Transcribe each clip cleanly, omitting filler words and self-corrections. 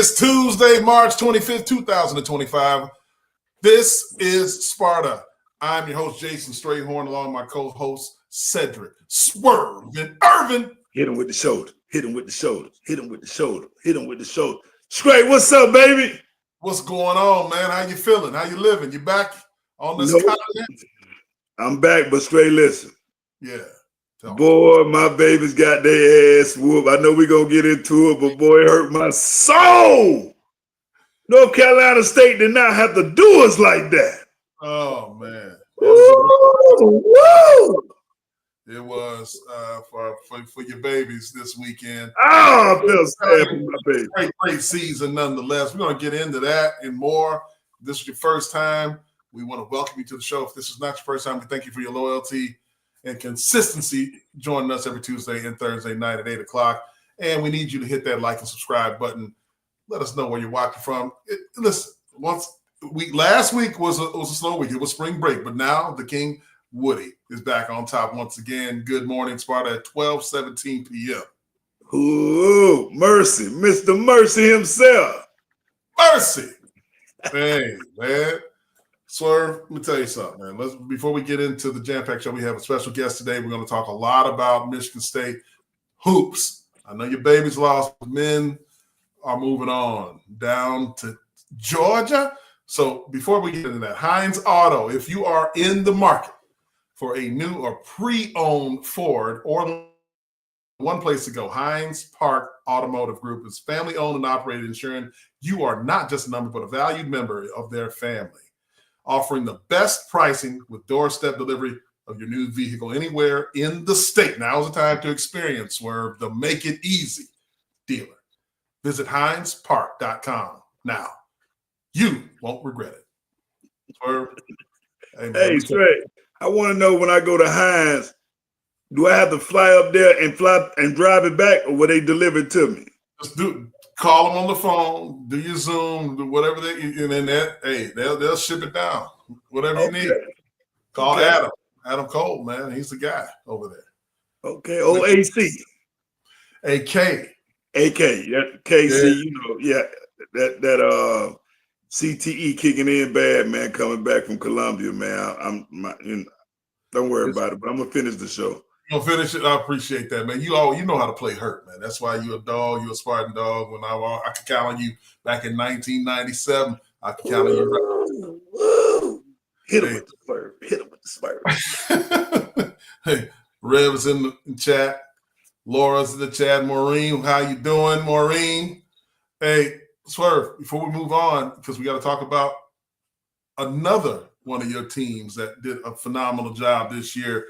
is Tuesday, March 25th, 2025. This is Sparta. I'm your host, Jason Strayhorn, along with my co-host, Sedrick, Swerve, and Irvin. Hit him with the shoulder. Hit him with the shoulder. Hit him with the shoulder. Hit him with the shoulder. Stray, what's up, baby? What's going on, man? How you feeling? How you living? You back on this continent? I'm back, but Stray, listen. Yeah. Boy, my babies got their ass whooped. I know we're going to get into it, but boy, it hurt my soul. North Carolina State did not have to do us like that. Oh, man. Woo! It was for your babies this weekend. Oh, I feel sad for my baby. Great season nonetheless. We're going to get into that and more. If this is your first time, we want to welcome you to the show. If this is not your first time, we thank you for your loyalty and consistency joining us every Tuesday and Thursday night at 8 o'clock. And we need you to hit that like and subscribe button. Let us know where you're watching from. Listen, last week was a slow week. It was spring break, but now the King Woody is back on top once again. Good morning, Sparta, at 12:17 p.m. Ooh, Mercy, Mr. Mercy himself. Mercy. Hey, man. Swerve, let me tell you something, man. Before we get into the jam-packed show, we have a special guest today. We're going to talk a lot about Michigan State hoops. I know your baby's lost, but men are moving on down to Georgia. So before we get into that, Hines Auto, if you are in the market for a new or pre-owned Ford, or one place to go, Hines Park Automotive Group is family-owned and operated, ensuring you are not just a number, but a valued member of their family. Offering the best pricing with doorstep delivery of your new vehicle anywhere in the state. Now's the time to experience where the Make It Easy dealer. Visit HinesPark.com now. You won't regret it. Hey, Trey, I want to know, when I go to Hines, do I have to fly up there and drive it back, or will they deliver it to me? Just call them on the phone, do your Zoom, do whatever and then they'll ship it down. Whatever you need. Call Adam Cole, man. He's the guy over there. Okay. OAC. AK. Yeah, KC, that CTE kicking in bad, man, coming back from Columbia, man. Don't worry about it, but I'm gonna finish the show. You'll finish it. I appreciate that, man. You know how to play hurt, man. That's why you're a dog. You're a Spartan Dawg. When I could count on you back in 1997, I could count on you. Woo. Hit him with the spur. Hey, Rev is in the chat. Laura's in the chat. Maureen, how you doing, Maureen? Hey, Swerve, before we move on, because we got to talk about another one of your teams that did a phenomenal job this year,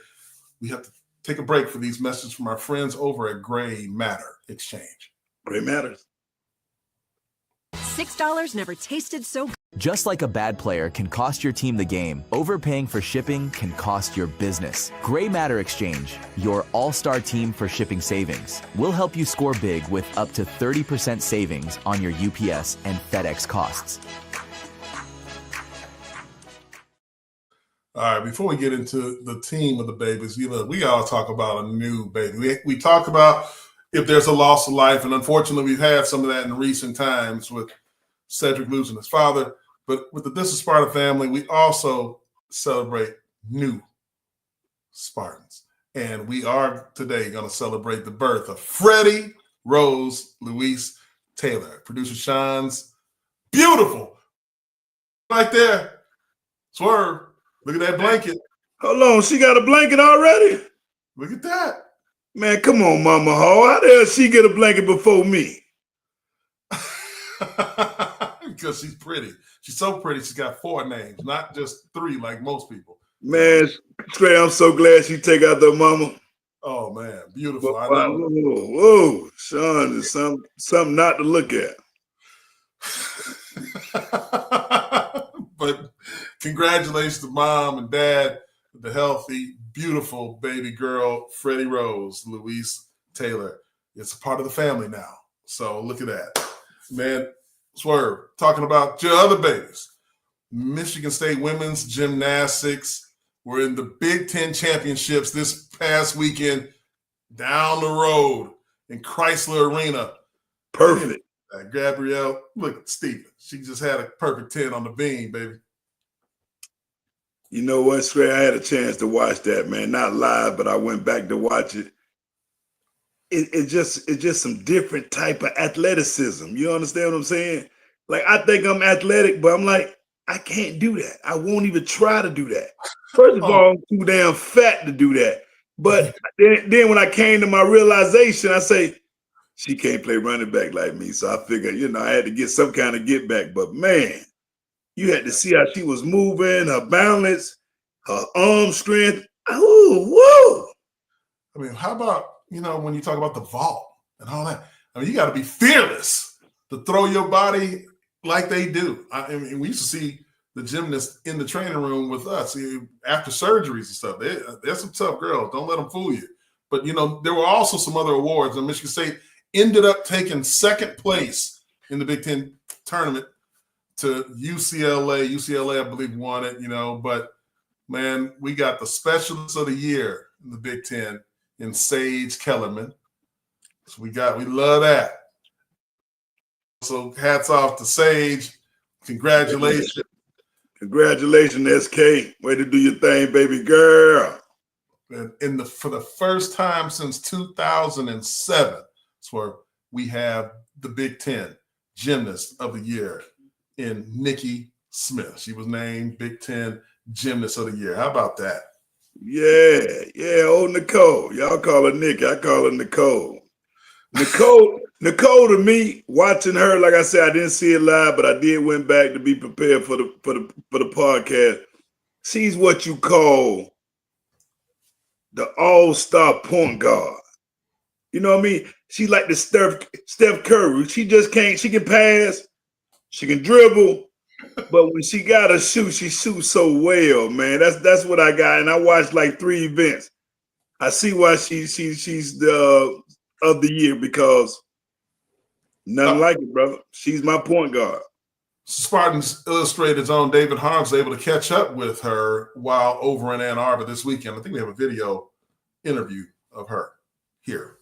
we have to take a break for these messages from our friends over at Gray Matter Exchange. Gray Matters. $6 never tasted so good. Just like a bad player can cost your team the game, overpaying for shipping can cost your business. Gray Matter Exchange, your all-star team for shipping savings, will help you score big with up to 30% savings on your UPS and FedEx costs. All right, before we get into the team of the babies, we got to talk about a new baby. We talk about if there's a loss of life, and unfortunately, we've had some of that in recent times with Sedrick losing his father. But with the This Is Sparta family, we also celebrate new Spartans. And we are today going to celebrate the birth of Freddie Rose Louise Taylor. Producer Sean's beautiful. Right there. Swerve. Look at that blanket. Hold on, she got a blanket already? Look at that. Man, come on, Mama Ho. How the hell she get a blanket before me? Because she's pretty. She's so pretty, she's got 4 names, not just 3 like most people. Man, Trey, I'm so glad she take out the mama. Oh, man, beautiful. I know. know. Whoa, Sean is something not to look at. But congratulations to mom and dad, the healthy, beautiful baby girl, Freddie Rose Louise Taylor. It's a part of the family now. So look at that. Man, Swerve, talking about your other babies. Michigan State women's gymnastics were in the Big Ten championships this past weekend down the road in Chrysler Arena. Perfect. Gabrielle, look at Steven. She just had a perfect 10 on the beam, baby. You know what, Stray? I had a chance to watch that, man. Not live, but I went back to watch it. It's just some different type of athleticism. You understand what I'm saying? Like, I think I'm athletic, but I'm like, I can't do that. I won't even try to do that. First of all, I'm too damn fat to do that. But then when I came to my realization, I say, she can't play running back like me. So I figured, I had to get some kind of get back. But man, you had to see how she was moving, her balance, her arm strength. Ooh, whoa. I mean, how about, when you talk about the vault and all that? I mean, you got to be fearless to throw your body like they do. I mean, we used to see the gymnasts in the training room with us after surgeries and stuff. They're some tough girls. Don't let them fool you. But, there were also some other awards. And Michigan State ended up taking second place in the Big Ten tournament to UCLA. UCLA, I believe, won it, But, man, we got the specialist of the year in the Big Ten in Sage Kellerman. So we love that. So hats off to Sage. Congratulations. Congratulations, SK. Way to do your thing, baby girl. And for the first time since 2007, it's where we have the Big Ten Gymnast of the Year in Nikki Smith. She was named Big Ten Gymnast of the Year. How about that? Yeah. Oh, Nicole. Y'all call her Nikki. I call her Nicole. Nicole to me, watching her, like I said, I didn't see it live, but I did went back to be prepared for the podcast. She's what you call the all-star point guard. You know what I mean? She's like the Steph Curry. She can pass, she can dribble, but when she got to shoot, she shoots so well, man. That's what I got. And I watched like 3 events. I see why she's the of the year, because nothing like it, brother. She's my point guard. Spartans Illustrated's own David Harms was able to catch up with her while over in Ann Arbor this weekend. I think we have a video interview of her here.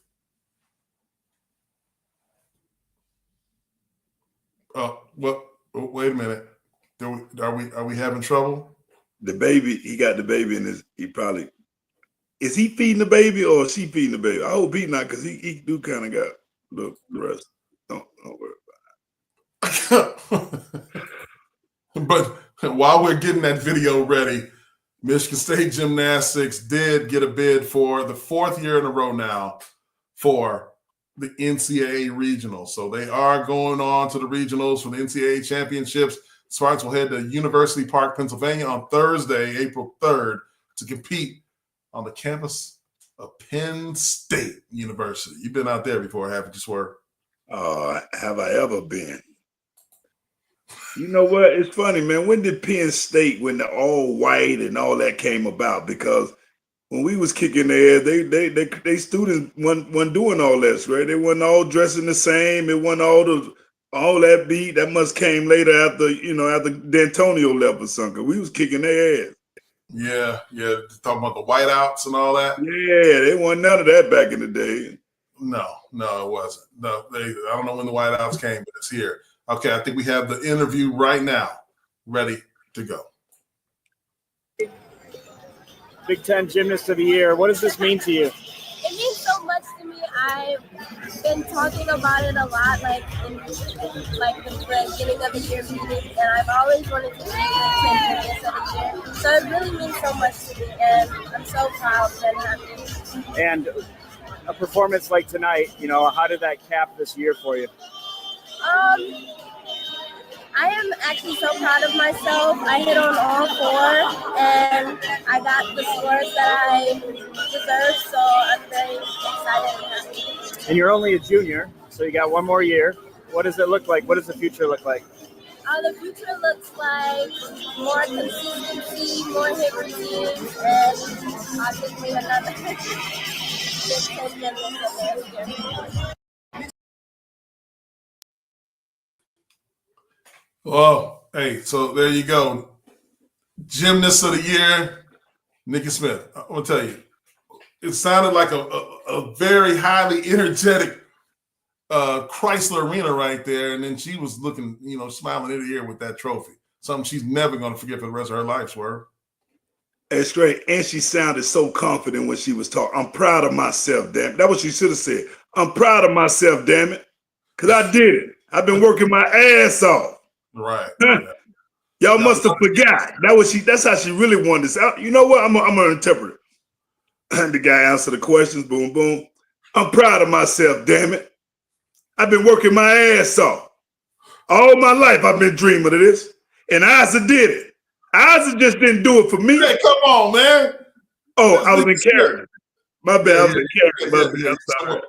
Well, wait a minute. Are we having trouble? The baby, he got the baby in his. Is he feeding the baby or is she feeding the baby? I hope he not, because he do kind of got the rest. Don't worry about it. But while we're getting that video ready, Michigan State Gymnastics did get a bid for the 4th year in a row now for the NCAA regionals. So they are going on to the regionals for the NCAA championships. Spartans will head to University Park, Pennsylvania on Thursday, April 3rd to compete on the campus of Penn State University. You've been out there before, haven't you, Swerve? Have I ever been? You know what? It's funny, man. When did Penn State, when the all white and all that came about? Because when we was kicking their ass, they students wasn't doing all that, right? They wasn't all dressing the same. It wasn't all that beat. That must came later after D'Antonio left or something. We was kicking their ass. Yeah. Talking about the whiteouts and all that. Yeah, they wasn't none of that back in the day. No, it wasn't. No, I don't know when the whiteouts came, but it's here. Okay, I think we have the interview right now, ready to go. Big Ten Gymnast of the Year. What does this mean to you? It means so much to me. I've been talking about it a lot, like in the beginning of the year meetings, and I've always wanted to be the 10 Gymnast of the Year. So it really means so much to me, and I'm so proud and happy. And a performance like tonight, how did that cap this year for you? I am actually so proud of myself. I hit on all 4, and I got the scores that I deserve, so I'm very excited and happy. And you're only a junior, so you got 1 more year. What does it look like? What does the future look like? The future looks like more consistency, more hit routines, and obviously another Big Ten Gymnast of the Year. Well, hey, so there you go. Gymnast of the Year, Nikki Smith. I'm going to tell you, it sounded like a very highly energetic Chrysler Arena right there, and then she was looking, smiling ear to ear with that trophy. Something she's never going to forget for the rest of her life, Swerve. It's great. And she sounded so confident when she was talking. I'm proud of myself, damn it. That's what she should have said. I'm proud of myself, damn it. Because I did it. I've been working my ass off. Right. Y'all must have forgot. That's how she really wanted this out. You know what? I'm gonna interpret it. The guy answered the questions, boom, boom. I'm proud of myself, damn it. I've been working my ass off. All my life I've been dreaming of this. And Isa did it. Isa just didn't do it for me. Hey, come on, man. Oh, I was in character. My bad, I was in character. I'm sorry.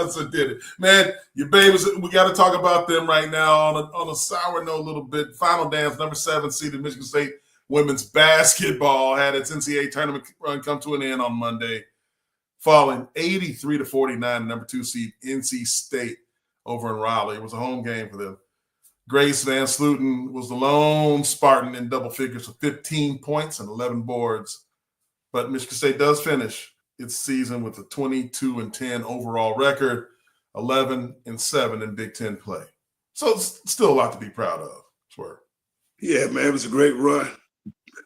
Isa did it. Man, your babies, we got to talk about them right now on a sour note a little bit. Final dance, number 7 seeded Michigan State women's basketball had its NCAA tournament run come to an end on Monday, falling 83-49, number 2 seed NC State over in Raleigh. It was a home game for them. Grace Van Sluten was the lone Spartan in double figures with 15 points and 11 boards. But Michigan State does finish its season with a 22-10 overall record, 11-7 in Big Ten play. So it's still a lot to be proud of, Swerve. Yeah, man, it was a great run.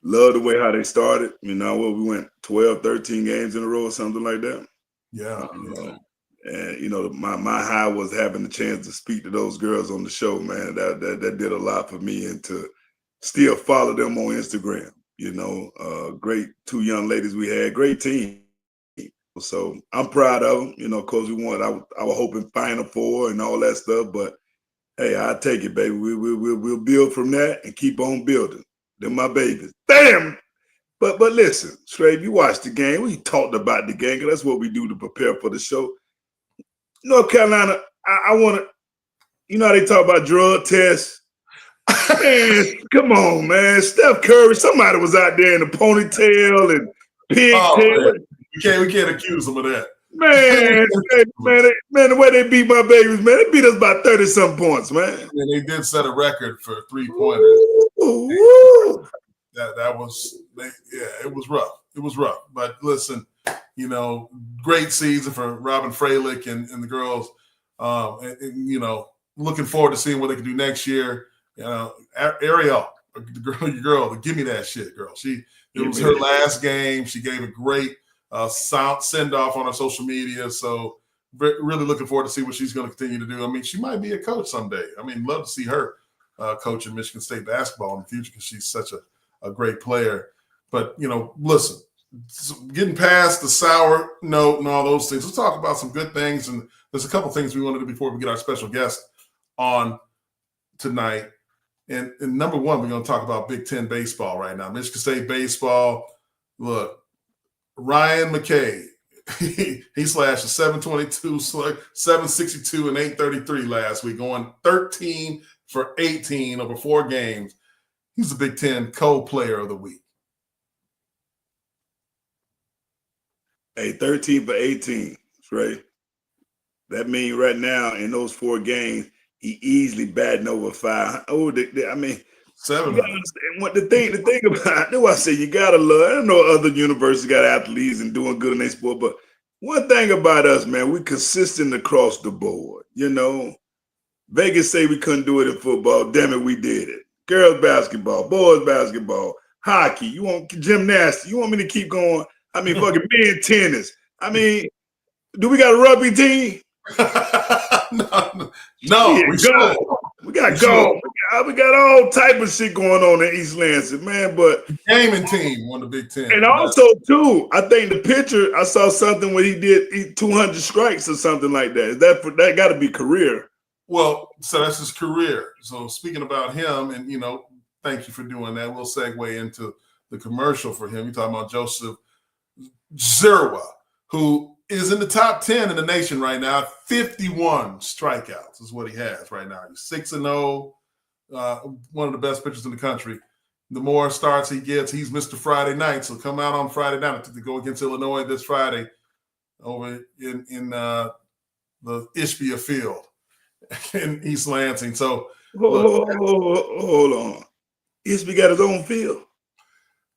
Love the way how they started. We went 12, 13 games in a row or something like that. Yeah. And my high was having the chance to speak to those girls on the show, man. That did a lot for me, and to still follow them on Instagram. Great 2 young ladies we had, great team. So I'm proud of them. Of course, we won. I was hoping Final Four and all that stuff, but hey, I'll take it, baby. We'll build from that and keep on building. They're my babies. Damn. But listen, Stray, you watched the game. We talked about the game, because that's what we do to prepare for the show. North Carolina, I want to, how they talk about drug tests? Man, come on, man. Steph Curry, somebody was out there in a ponytail and pigtail. We can't accuse them of that. Man, the way they beat my babies, man, they beat us by 30-something points, man. And they did set a record for 3-pointers. That was, it was rough. It was rough. But listen, great season for Robin Freilich and the girls. Looking forward to seeing what they can do next year. Ariel, your girl, give me that shit, girl. It was her last game. She gave a great send off on her social media. So really looking forward to see what she's going to continue to do. I mean, she might be a coach someday. I mean, love to see her coaching Michigan State basketball in the future, because she's such a great player. But, listen, getting past the sour note and all those things, let's talk about some good things. And there's a couple things we want to do before we get our special guest on tonight. And number one, we're going to talk about Big Ten baseball right now. Michigan State baseball. Look, Ryan McKay, he slashed a 722, 762, and 833 last week, going 13 for 18 over 4 games. He's the Big Ten co-player of the week. Hey, 13 for 18, right? That means right now in those 4 games, he easily batting over 5. Oh, I mean, 7. What the thing about, that's why I say you gotta love. I know other universities got athletes and doing good in their sport, but one thing about us, man, we consistent across the board. Vegas say we couldn't do it in football. Damn it, we did it. Girls basketball, boys basketball, hockey. You want gymnastics? You want me to keep going? I mean, fucking men tennis. I mean, do we got a rugby team? No, we should. We got golf. We got all type of shit going on in East Lansing, man. But gaming team won the Big Ten. And also, too, I think the pitcher, I saw something where he did 200 strikes or something like that. That got to be career. Well, so that's his career. So speaking about him, and thank you for doing that. We'll segue into the commercial for him. You're talking about Joseph Zerwa, who is in the top 10 in the nation right now. 51 strikeouts is what he has right now. He's 6-0, one of the best pitchers in the country. The more starts he gets, he's Mr. Friday night. So come out on Friday night to go against Illinois this Friday over in the Ishbia Field in East Lansing. So hold on. Ishbia got his own field.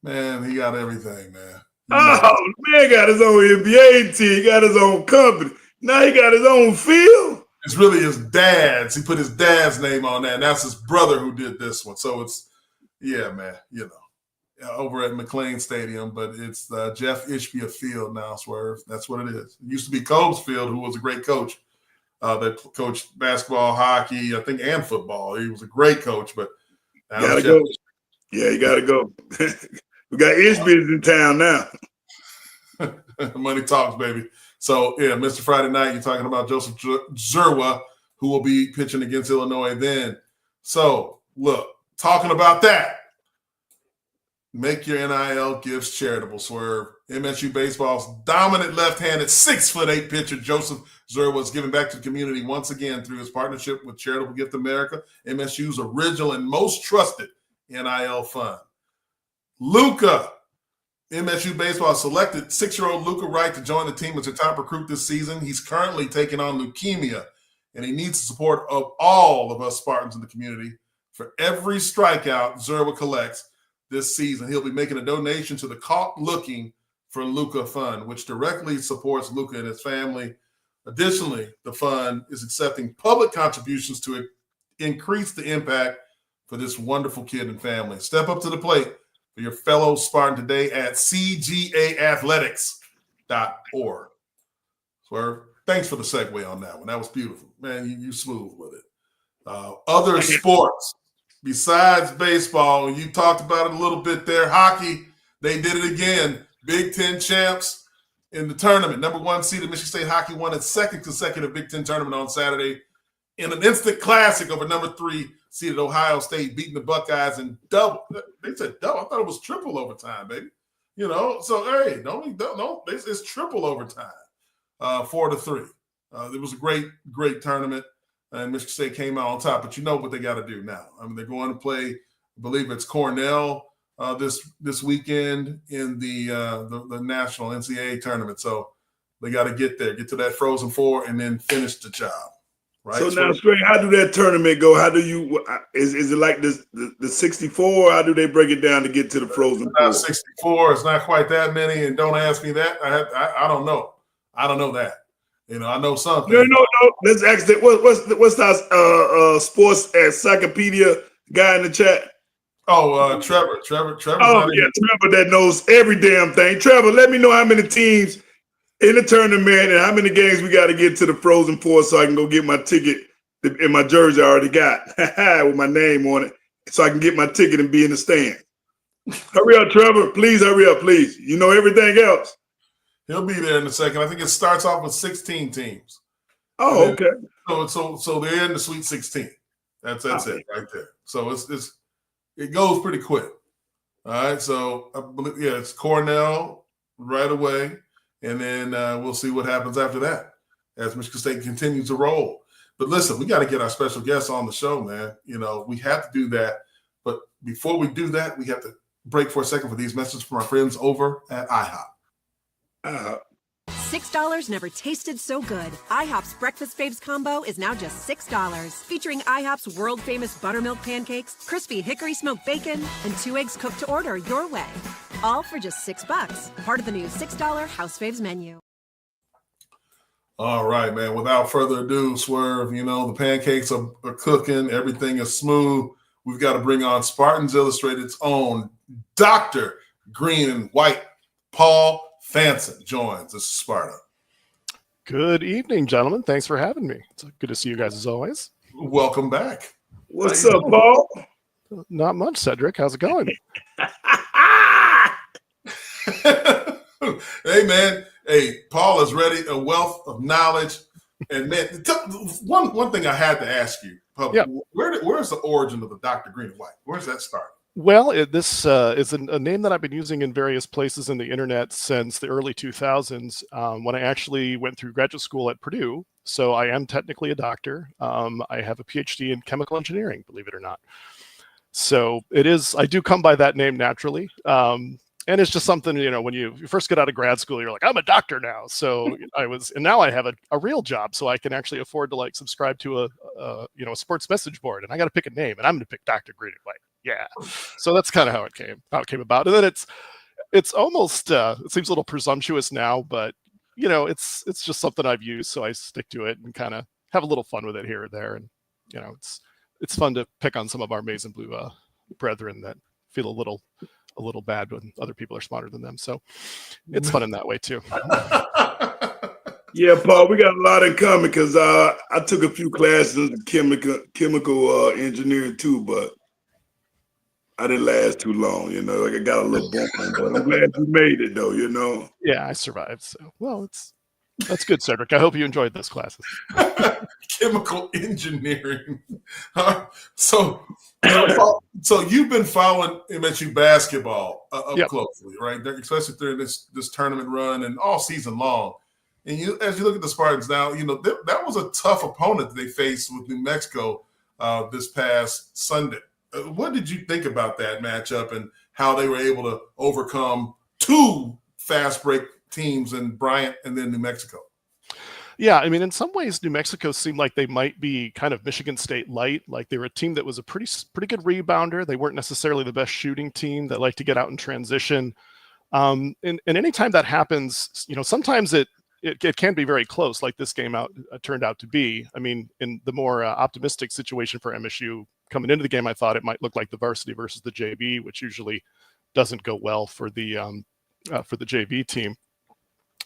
Man, he got everything, man. Oh, man got his own NBA team. He got his own company. Now he got his own field. It's really his dad's. He put his dad's name on that, and that's his brother who did this one. So it's, yeah, man, over at McLean Stadium, but it's Jeff Ishbia Field now, Swerve. That's what it is. It used to be Combs Field, who was a great coach that coached basketball, hockey, I think, and football. He was a great coach, but gotta go. Yeah, you gotta go. We got Ishbia's in town now. Money talks, baby. So, yeah, Mr. Friday Night, you're talking about Joseph Zerwa, who will be pitching against Illinois then. So, look, talking about that, make your NIL gifts charitable, Swerve. MSU baseball's dominant left-handed 6'8" pitcher Joseph Zerwa is giving back to the community once again through his partnership with Charitable Gift America, MSU's original and most trusted NIL fund. Luca. MSU baseball selected 6-year-old Luca Wright to join the team as their top recruit this season. He's currently taking on leukemia, and he needs the support of all of us Spartans in the community. For every strikeout Zerwa collects this season, he'll be making a donation to the Caught Looking for Luca Fund, which directly supports Luca and his family. Additionally, the fund is accepting public contributions to increase the impact for this wonderful kid and family. Step up to the plate for your fellow Spartan today at cgaathletics.org. Swerve, thanks for the segue on that one. That was beautiful. Man, you smooth with it. Other sports besides baseball, you talked about it a little bit there. Hockey, they did it again. Big Ten champs in the tournament. Number 1 seeded Michigan State hockey won its second consecutive Big Ten tournament on Saturday in an instant classic over number 3 seeded Ohio State, beating the Buckeyes in double. They said double. I thought it was triple overtime, baby. So hey, don't it's triple overtime. 4-3. It was a great tournament, and Michigan State came out on top. But you know what they got to do now. I mean, they're going to play, I believe it's Cornell this weekend in the national NCAA tournament. So they got to get there, get to that Frozen Four, and then finish the job. Right. So now, Stray, how do that tournament go? How do you is it like the 64? How do they break it down to get to the Frozen Four? 64. It's not quite that many, and don't ask me that. I don't know. I don't know that. I know something. No. Let's ask that. What's that sports encyclopedia guy in the chat? Oh, Trevor. Oh yeah, Trevor that knows every damn thing. Trevor, let me know how many teams in the tournament and how many games we got to get to the Frozen Four so I can go get my ticket in my jersey I already got with my name on it, so I can get my ticket and be in the stand. Hurry up, Trevor. Please hurry up, please. You know everything else. He'll be there in a second. I think it starts off with 16 teams. Oh, okay. So they're in the Sweet 16. That's it right there. So it goes pretty quick. All right. So I believe, it's Cornell right away. And then we'll see what happens after that as Michigan State continues to roll. But listen, we got to get our special guests on the show, man. We have to do that. But before we do that, we have to break for a second for these messages from our friends over at IHOP. $6 never tasted so good. IHOP's Breakfast Faves combo is now just $6. Featuring IHOP's world-famous buttermilk pancakes, crispy hickory smoked bacon, and 2 eggs cooked to order your way. All for just $6. Part of the new $6 House Faves menu. All right, man. Without further ado, Swerve, the pancakes are cooking. Everything is smooth. We've got to bring on Spartans Illustrated's own Dr. Green and White. Paul Fanson joins. This is Sparta. Good evening, gentlemen. Thanks for having me. It's good to see you guys as always. Welcome back. What's up, Paul? Not much, Sedrick. How's it going? Hey, man. Hey, Paul is ready. A wealth of knowledge. And man, one thing I had to ask you, where's the origin of the Dr. Green and White? Where's that start? Well, this is a name that I've been using in various places in the internet since the early 2000s, when I actually went through graduate school at Purdue. So I am technically a doctor. I have a PhD in chemical engineering, believe it or not. So I do come by that name naturally. And it's just something, when you first get out of grad school, you're like, I'm a doctor now. So and now I have a real job, so I can actually afford to subscribe to a sports message board, and I got to pick a name, and I'm going to pick Dr. Green and White. Yeah. So that's kind of how it came about. And then it's almost, it seems a little presumptuous now, but it's just something I've used, so I stick to it and kind of have a little fun with it here or there. And it's fun to pick on some of our maize and blue brethren that feel a little bad when other people are smarter than them. So it's fun in that way too. Yeah, Paul, we got a lot in common because I took a few classes in chemical engineering too, but I didn't last too long. Like I got a little bump, but I'm glad you made it though. Yeah, I survived. So that's good, Cedric. I hope you enjoyed those classes. Chemical engineering. So you've been following MSU basketball up closely, right? Especially during this tournament run and all season long. And as you look at the Spartans now, that was a tough opponent that they faced with New Mexico this past Sunday. What did you think about that matchup and how they were able to overcome two fast break teams in Bryant and then New Mexico? Yeah, I mean, in some ways, New Mexico seemed like they might be kind of Michigan State light. Like they were a team that was a pretty good rebounder. They weren't necessarily the best shooting team that liked to get out in transition. And anytime that happens, sometimes it can be very close, like this game turned out to be. I mean, in the more optimistic situation for MSU coming into the game, I thought it might look like the varsity versus the JV, which usually doesn't go well for the JV team.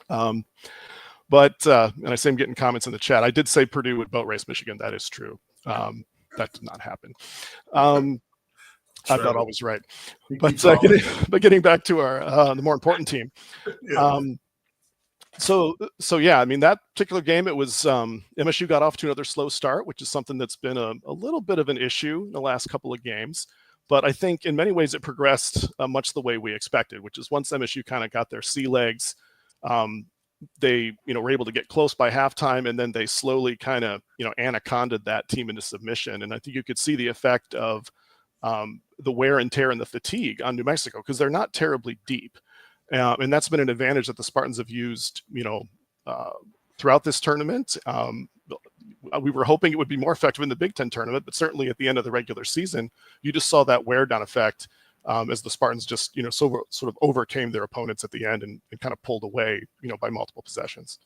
But and I say I'm getting comments in the chat. I did say Purdue would boat race Michigan. That is true. That did not happen. I'm not always right. But getting back to our the more important team. Yeah. So yeah, I mean, that particular game, it was MSU got off to another slow start, which is something that's been a little bit of an issue in the last couple of games. But I think in many ways it progressed much the way we expected, which is once MSU kind of got their sea legs, they were able to get close by halftime, and then they slowly kind of anacondaed that team into submission. And I think you could see the effect of the wear and tear and the fatigue on New Mexico because they're not terribly deep. And that's been an advantage that the Spartans have used, throughout this tournament. We were hoping it would be more effective in the Big Ten tournament, but certainly at the end of the regular season, you just saw that wear down effect as the Spartans just, sort of overcame their opponents at the end and kind of pulled away, by multiple possessions.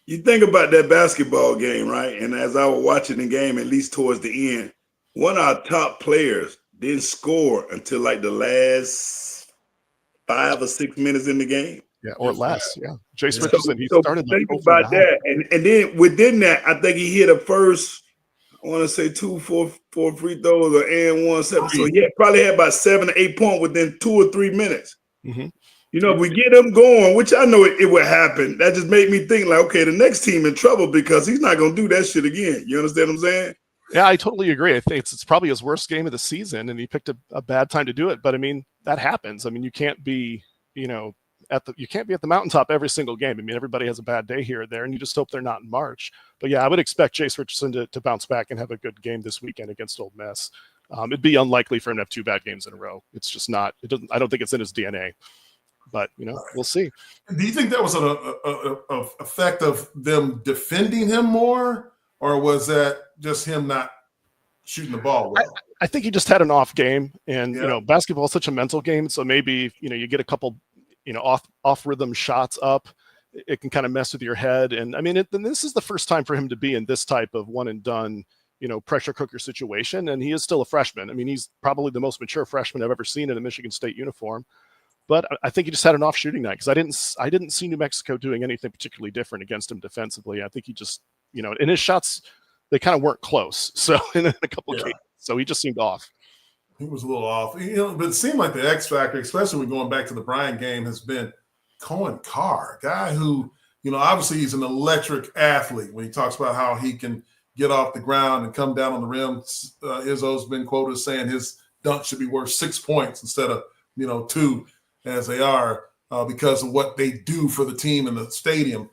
You think about that basketball game, right? And as I was watching the game, at least towards the end, one of our top players didn't score until like the last 5 or 6 minutes in the game. Yeah, or less. Yeah. Jason Richardson, he started think about that. And then within that, I think he hit a first, I want to say 2 4 free throws or and 1 7. So he probably had about 7 or 8 points within 2 or 3 minutes. Mm-hmm. If we get him going, which I know it would happen, that just made me think like, okay, the next team in trouble because he's not going to do that shit again. You understand what I'm saying? Yeah, I totally agree. I think it's probably his worst game of the season, and he picked a bad time to do it. But I mean, that happens. I mean, you can't be, at the mountaintop every single game. I mean, everybody has a bad day here or there, and you just hope they're not in March. But yeah, I would expect Jason Richardson to bounce back and have a good game this weekend against Ole Miss. It'd be unlikely for him to have 2 bad games in a row. It's just not. It doesn't. I don't think it's in his DNA. But we'll see. Do you think that was an effect of them defending him more, or was that just him not shooting the ball well? I think he just had an off game, and basketball is such a mental game. So maybe you get a couple off rhythm shots up, it can kind of mess with your head. And I mean, this is the first time for him to be in this type of one and done, pressure cooker situation. And he is still a freshman. I mean, he's probably the most mature freshman I've ever seen in a Michigan State uniform. But I think he just had an off shooting night because I didn't see New Mexico doing anything particularly different against him defensively. I think he just, in his shots, they kind of weren't close. So in a couple of cases, so he just seemed off. He was a little off, but it seemed like the X factor, especially when going back to the Bryant game, has been Cohen Carr, a guy who, obviously he's an electric athlete when he talks about how he can get off the ground and come down on the rim. Izzo's been quoted as saying his dunk should be worth 6 points instead of, 2 as they are because of what they do for the team in the stadium.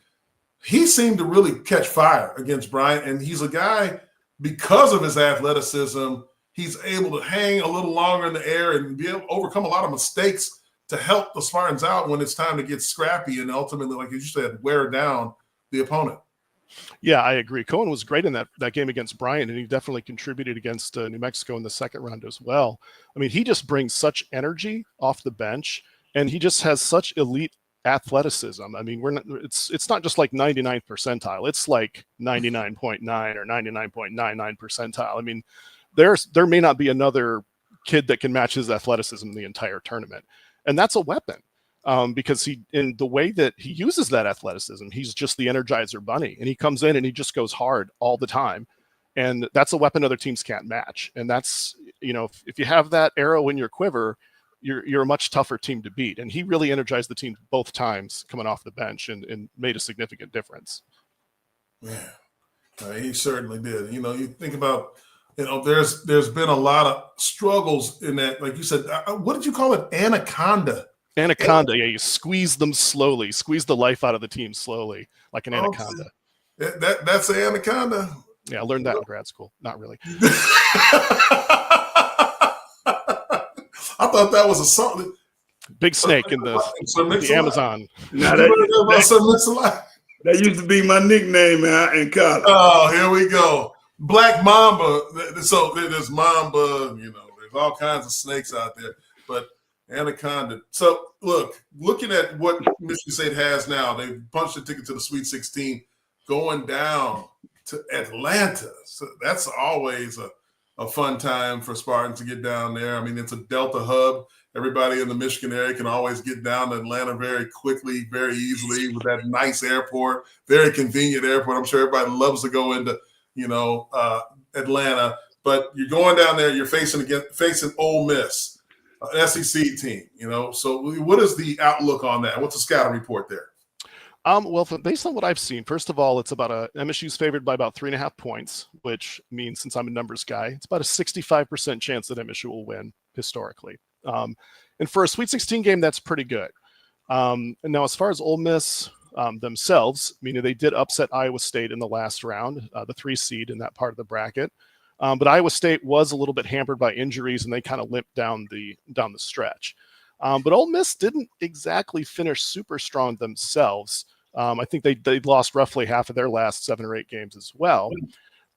He seemed to really catch fire against Bryant, and he's a guy, because of his athleticism, he's able to hang a little longer in the air and be able to overcome a lot of mistakes to help the Spartans out when it's time to get scrappy and ultimately, like you said, wear down the opponent. Yeah, I agree. Cohen was great in that game against Bryant, and he definitely contributed against New Mexico in the second round as well. I mean, he just brings such energy off the bench, and he just has such elite athleticism. I mean, it's not just like 99th percentile. It's like 99.9 or 99.99 percentile. I mean, there may not be another kid that can match his athleticism in the entire tournament. And that's a weapon. Because in the way that he uses that athleticism, he's just the Energizer Bunny, and he comes in and he just goes hard all the time. And that's a weapon other teams can't match. And that's, if you have that arrow in your quiver, you're a much tougher team to beat. And he really energized the team both times coming off the bench and made a significant difference. Yeah, he certainly did. You think about, there's been a lot of struggles in that, like you said, what did you call it? Anaconda. Anaconda, yeah, you squeeze them slowly, squeeze the life out of the team slowly, like an anaconda. That's an anaconda? Yeah, I learned that in grad school. Not really. I thought that was a song. Big snake in the Amazon. That used to be my nickname in college. Oh, here we go. Black Mamba. So there's Mamba, there's all kinds of snakes out there. But anaconda. So looking at what Michigan State has now, they punched a ticket to the Sweet 16, going down to Atlanta. So that's always a fun time for Spartans to get down there. I mean, it's a Delta hub. Everybody in the Michigan area can always get down to Atlanta very quickly, very easily with that nice airport, very convenient airport. I'm sure everybody loves to go into, Atlanta. But you're going down there, you're facing Ole Miss, an SEC team, So what is the outlook on that? What's the scouting report there? Well, based on what I've seen, first of all, it's about MSU's favored by about 3.5 points, which means, since I'm a numbers guy, it's about a 65% chance that MSU will win historically. And for a Sweet 16 game, that's pretty good. And now, as far as Ole Miss themselves, meaning they did upset Iowa State in the last round, the 3 seed in that part of the bracket. But Iowa State was a little bit hampered by injuries, and they kind of limped down the stretch. But Ole Miss didn't exactly finish super strong themselves. I think they lost roughly half of their last 7 or 8 games as well.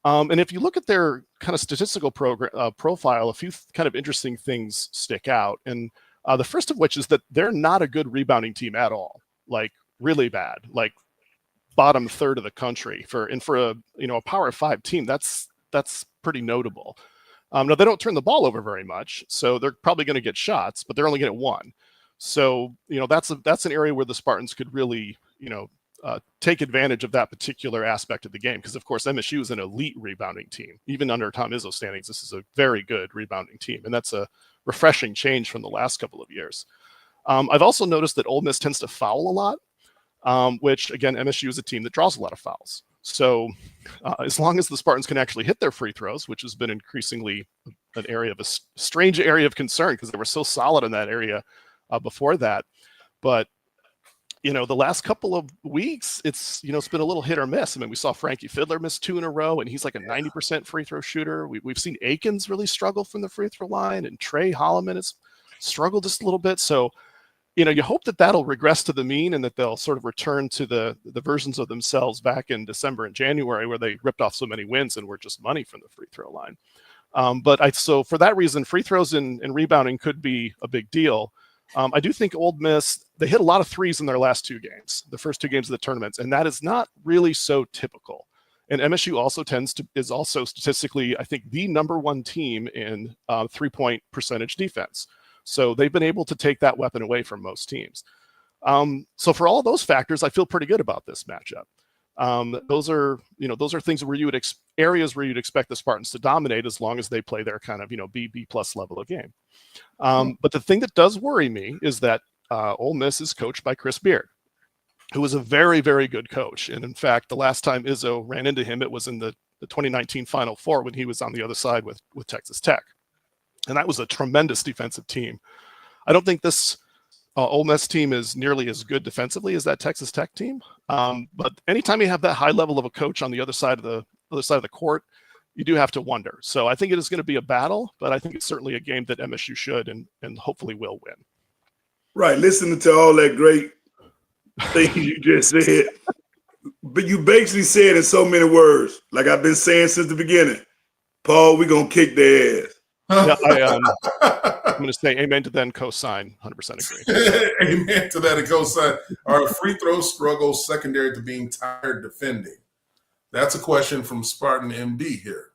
And if you look at their kind of statistical profile, a few kind of interesting things stick out. And the first of which is that they're not a good rebounding team at all, like really bad, like bottom third of the country for a Power 5 team. That's pretty notable. Now, they don't turn the ball over very much, so they're probably going to get shots, but they're only going to get 1. So, that's an area where the Spartans could really, take advantage of that particular aspect of the game. Because, of course, MSU is an elite rebounding team. Even under Tom Izzo standings, this is a very good rebounding team. And that's a refreshing change from the last couple of years. I've also noticed that Ole Miss tends to foul a lot, which, again, MSU is a team that draws a lot of fouls. So as long as the Spartans can actually hit their free throws, which has been increasingly an area of a strange area of concern because they were so solid in that area before that. But, the last couple of weeks, it's been a little hit or miss. I mean, we saw Frankie Fiddler miss 2 in a row, and he's like a 90% free throw shooter. We've seen Akins really struggle from the free throw line, and Trey Holloman has struggled just a little bit. So, you hope that that'll regress to the mean and that they'll sort of return to the versions of themselves back in December and January where they ripped off so many wins and were just money from the free throw line. So for that reason, free throws and rebounding could be a big deal. I do think Ole Miss, they hit a lot of threes in their last 2 games, the first 2 games of the tournaments, and that is not really so typical. And MSU also is also statistically, I think, the number 1 team in 3-point percentage defense. So they've been able to take that weapon away from most teams. So for all of those factors, I feel pretty good about this matchup. Those are things where areas where you'd expect the Spartans to dominate as long as they play their kind of, B+ level of game. But the thing that does worry me is that Ole Miss is coached by Chris Beard, who is a very, very good coach. And in fact, the last time Izzo ran into him, it was in the 2019 Final Four when he was on the other side with Texas Tech. And that was a tremendous defensive team. I don't think this Ole Miss team is nearly as good defensively as that Texas Tech team. But anytime you have that high level of a coach on the other side of the court, you do have to wonder. So I think it is going to be a battle, but I think it's certainly a game that MSU should and hopefully will win. Right. Listening to all that great things you just said, but you basically said in so many words, like I've been saying since the beginning, Paul, we're going to kick their ass. Yeah, I'm going to say amen to then co-sign. 100% agree. Amen to that and co-sign. Are free throw struggles secondary to being tired defending? That's a question from Spartan MD here.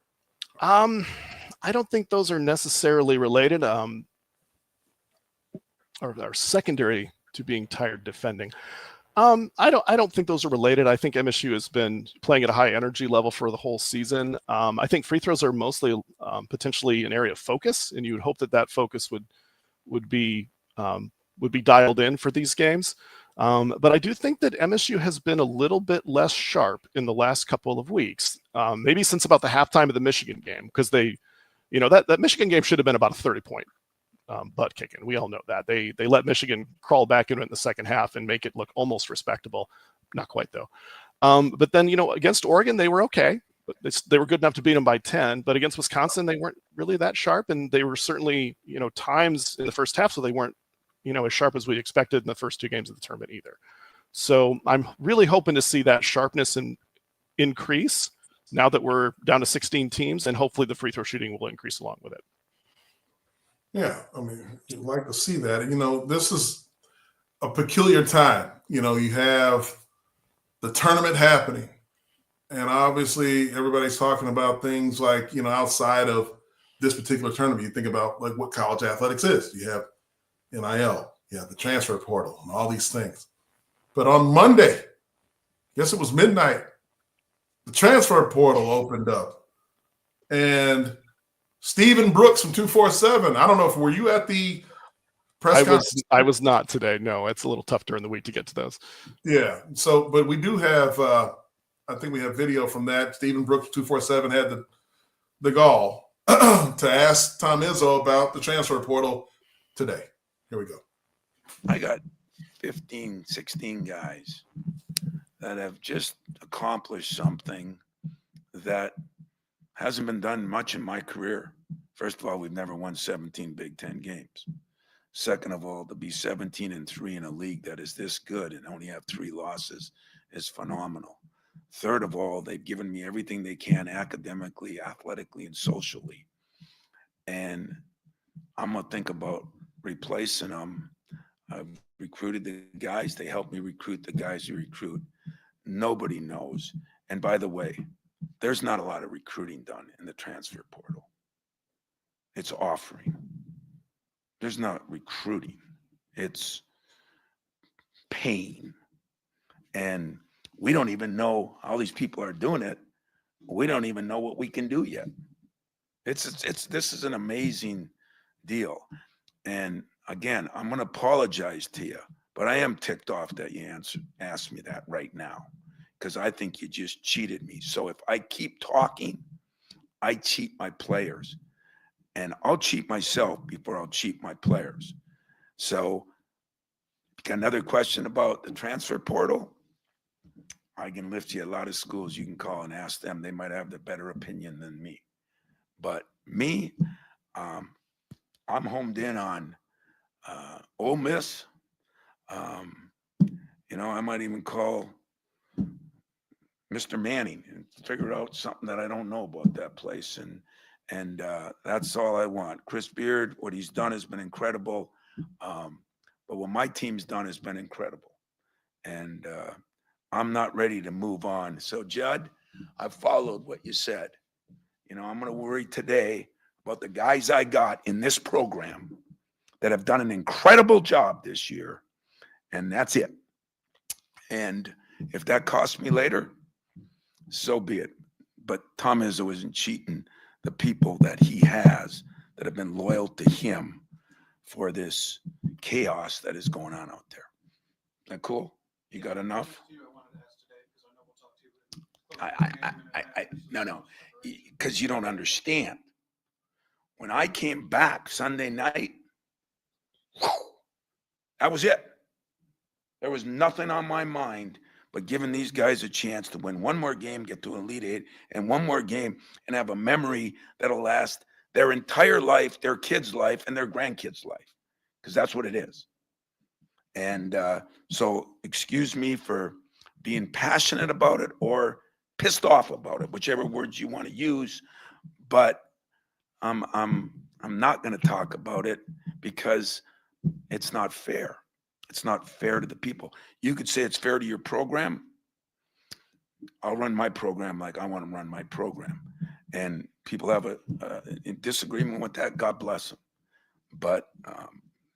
I don't think those are necessarily related, or are secondary to being tired defending. I don't think those are related. I think MSU has been playing at a high energy level for the whole season. I think free throws are mostly potentially an area of focus, and you would hope that focus would be dialed in for these games. But I do think that MSU has been a little bit less sharp in the last couple of weeks, maybe since about the halftime of the Michigan game, because that Michigan game should have been about a 30-point butt kicking. We all know that. They let Michigan crawl back into it in the second half and make it look almost respectable. Not quite, though. But then, against Oregon, they were okay. But they were good enough to beat them by 10. But against Wisconsin, they weren't really that sharp. And they were certainly, times in the first half, so they weren't, as sharp as we expected in the first two games of the tournament either. So I'm really hoping to see that sharpness increase now that we're down to 16 teams, and hopefully the free throw shooting will increase along with it. Yeah, I mean, you'd like to see that. This is a peculiar time. You have the tournament happening, and obviously everybody's talking about things like, outside of this particular tournament. You think about like what college athletics is. You have NIL, you have the transfer portal, and all these things. But on Monday, I guess it was midnight, the transfer portal opened up, and Stephen Brooks from 247. I don't know if were you at the press conference? I was not today. No, it's a little tough during the week to get to those. Yeah. So, but we do have. I think we have video from that. Stephen Brooks 247 had the gall to ask Tom Izzo about the transfer portal today. Here we go. I got 15, 16 guys that have just accomplished something that hasn't been done much in my career. First of all, we've never won 17 Big Ten games. Second of all, to be 17-3 in a league that is this good and only have 3 losses is phenomenal. Third of all, they've given me everything they can academically, athletically, and socially. And I'm going to think about replacing them. I've recruited the guys. They helped me recruit the guys you recruit. Nobody knows. And by the way, there's not a lot of recruiting done in the transfer portal. It's offering. There's not recruiting. It's paying. And we don't even know how these people are doing it. We don't even know what we can do yet. This is an amazing deal. And again, I'm going to apologize to you, but I am ticked off that you asked me that right now, because I think you just cheated me. So if I keep talking, I cheat my players, and I'll cheat myself before I'll cheat my players. So got another question about the transfer portal? I can lift you a lot of schools you can call and ask them. They might have the better opinion than me. But me, I'm homed in on Ole Miss. I might even call Mr. Manning and figure out something that I don't know about that place. And that's all I want. Chris Beard, what he's done has been incredible. But what my team's done has been incredible. And I'm not ready to move on. So, Judd, I followed what you said. I'm going to worry today about the guys I got in this program that have done an incredible job this year. And that's it. And if that costs me later, so be it. But Tom Izzo isn't cheating the people that he has that have been loyal to him for this chaos that is going on out there. Is that cool? You got enough? No, because you don't understand. When I came back Sunday night, that was it. There was nothing on my mind but giving these guys a chance to win one more game, get to Elite Eight, and one more game, and have a memory that'll last their entire life, their kids' life, and their grandkids' life, because that's what it is. And so excuse me for being passionate about it or pissed off about it, whichever words you want to use. But I'm I'm not going to talk about it because it's not fair. It's not fair to the people. You could say it's fair to your program. I'll run my program like I want to run my program. And people have a disagreement with that. God bless them. But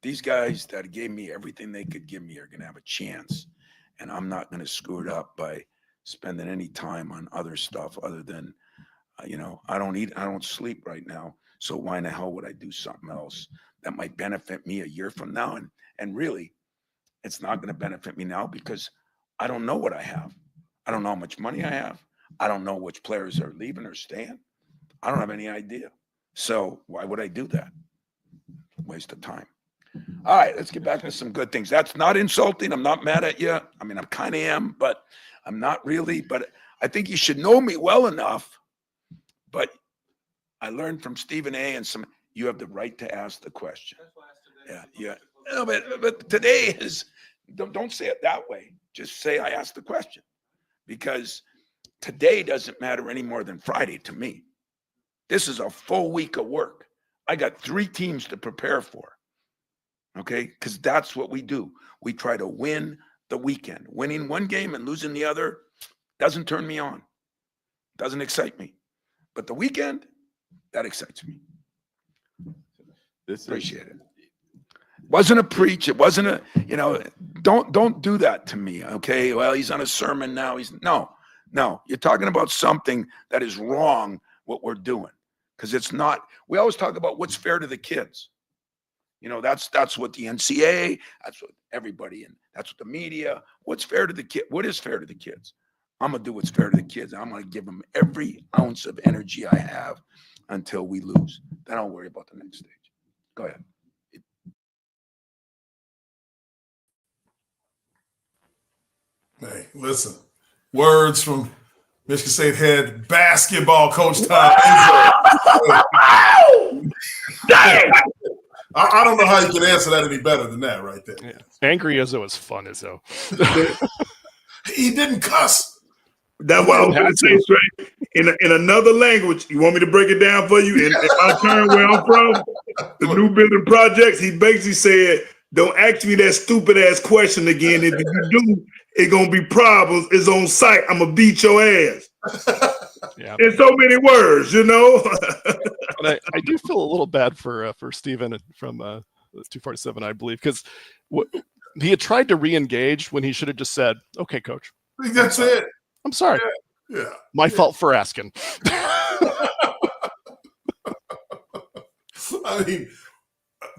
these guys that gave me everything they could give me are going to have a chance. And I'm not going to screw it up by spending any time on other stuff other than, I don't eat, I don't sleep right now. So why in the hell would I do something else that might benefit me a year from now? And really, it's not going to benefit me now because I don't know what I have. I don't know how much money I have. I don't know which players are leaving or staying. I don't have any idea. So why would I do that? Waste of time. All right, let's get back to some good things. That's not insulting. I'm not mad at you. I mean, I kind of am, but I'm not really. But I think you should know me well enough. But I learned from Stephen A. and you have the right to ask the question. Yeah. No, but today is, don't say it that way. Just say I asked the question. Because today doesn't matter any more than Friday to me. This is a full week of work. I got 3 teams to prepare for. Okay? Because that's what we do. We try to win the weekend. Winning one game and losing the other doesn't turn me on. Doesn't excite me. But the weekend, that excites me. Appreciate it. Wasn't a preach. It wasn't a, don't do that to me. Okay. Well, he's on a sermon now. No, you're talking about something that is wrong, what we're doing. Because it's not, we always talk about what's fair to the kids. That's what the NCAA, that's what everybody, and that's what the media, what's fair to the kid. What is fair to the kids? I'm going to do what's fair to the kids. I'm going to give them every ounce of energy I have until we lose. Then I'll worry about the next stage. Go ahead. Hey, listen. Words from Michigan State head basketball coach Tom. Dang! I don't know how you can answer that any better than that right there. Yeah. Angry Izzo is fun, Izzo. He didn't cuss. That's what I was going to say, Stray. In another language, you want me to break it down for you? In my turn where I'm from, the new building projects, he basically said, don't ask me that stupid ass question again. If you do, it's going to be problems. It's on site. I'm going to beat your ass. Yeah. In so many words, But I do feel a little bad for Steven from 247, I believe, because he had tried to re-engage when he should have just said, okay, coach. That's it. I'm sorry. Yeah. My fault for asking. I mean,